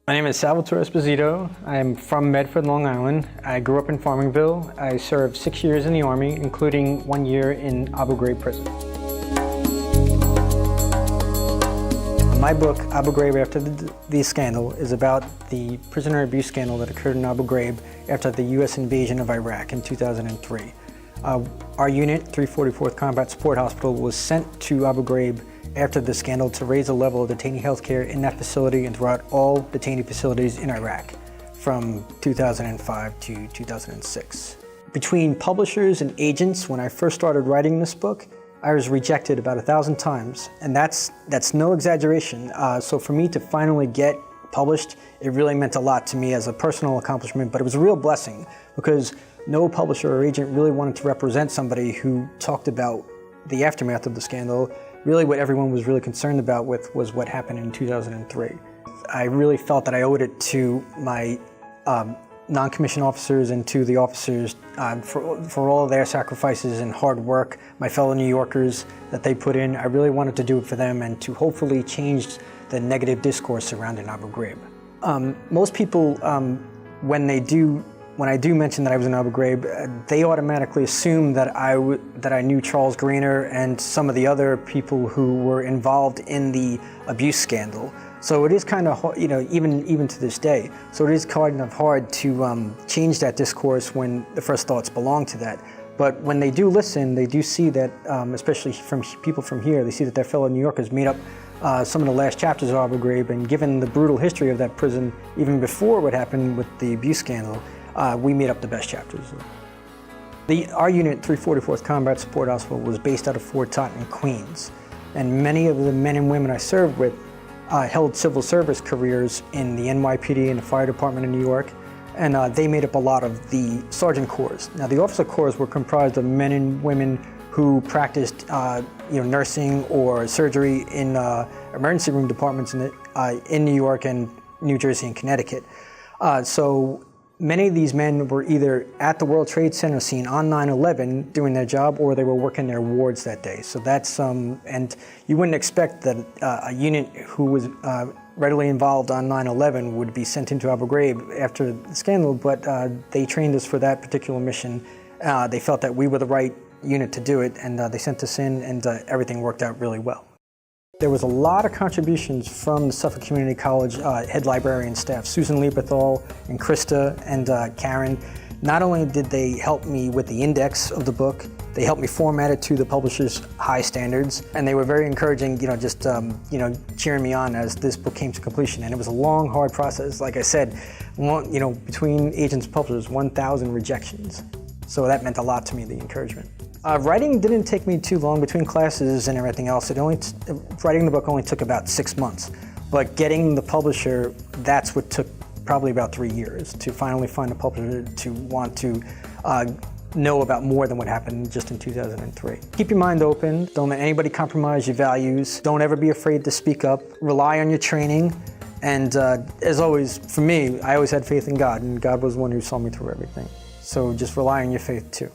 My name is Salvatore Esposito. I'm from Medford, Long Island. I grew up in Farmingville. I served 6 years in the Army, including 1 year in Abu Ghraib prison. My book, Abu Ghraib After the Scandal, is about the prisoner abuse scandal that occurred in Abu Ghraib after the U.S. invasion of Iraq in 2003. Our unit, 344th Combat Support Hospital, was sent to Abu Ghraib after the scandal to raise the level of detainee health care in that facility and throughout all detainee facilities in Iraq from 2005 to 2006. Between publishers and agents, when I first started writing this book, I was rejected about 1,000 times, and that's no exaggeration. So for me to finally get published, it really meant a lot to me as a personal accomplishment, but it was a real blessing because no publisher or agent really wanted to represent somebody who talked about the aftermath of the scandal. Really what everyone was really concerned about was what happened in 2003. I really felt that I owed it to my non-commissioned officers and to the officers for all of their sacrifices and hard work, my fellow New Yorkers that they put in. I really wanted to do it for them and to hopefully change the negative discourse surrounding Abu Ghraib. Most people, when I do mention that I was in Abu Ghraib, they automatically assume that I knew Charles Grainer and some of the other people who were involved in the abuse scandal. So it is kind of hard, even to this day. So it is kind of hard to change that discourse when the first thoughts belong to that. But when they do listen, they do see that, especially from people from here, they see that their fellow New Yorkers made up some of the last chapters of Abu Ghraib, and given the brutal history of that prison, even before what happened with the abuse scandal, we made up the best chapters. Our unit, 344th Combat Support Hospital, was based out of Fort Totten, Queens. And many of the men and women I served with held civil service careers in the NYPD and the Fire Department in New York. And they made up a lot of the sergeant corps. Now, the officer corps were comprised of men and women who practiced nursing or surgery in emergency room departments in New York and New Jersey and Connecticut. So many of these men were either at the World Trade Center scene on 9/11 doing their job, or they were working their wards that day. So that's, and you wouldn't expect that a unit who was readily involved on 9/11 would be sent into Abu Ghraib after the scandal, but they trained us for that particular mission. They felt that we were the right unit to do it, and they sent us in, and everything worked out really well. There was a lot of contributions from the Suffolk Community College head librarian staff, Susan Lieberthal and Krista and Karen. Not only did they help me with the index of the book, they helped me format it to the publisher's high standards, and they were very encouraging, just cheering me on as this book came to completion. And it was a long, hard process. Like I said, between agents and publishers, 1,000 rejections. So that meant a lot to me, the encouragement. Writing didn't take me too long between classes and everything else. Writing the book only took about 6 months. But getting the publisher, that's what took probably about 3 years to finally find a publisher to want to know about more than what happened just in 2003. Keep your mind open. Don't let anybody compromise your values. Don't ever be afraid to speak up. Rely on your training. And as always, for me, I always had faith in God, and God was the one who saw me through everything. So just rely on your faith too.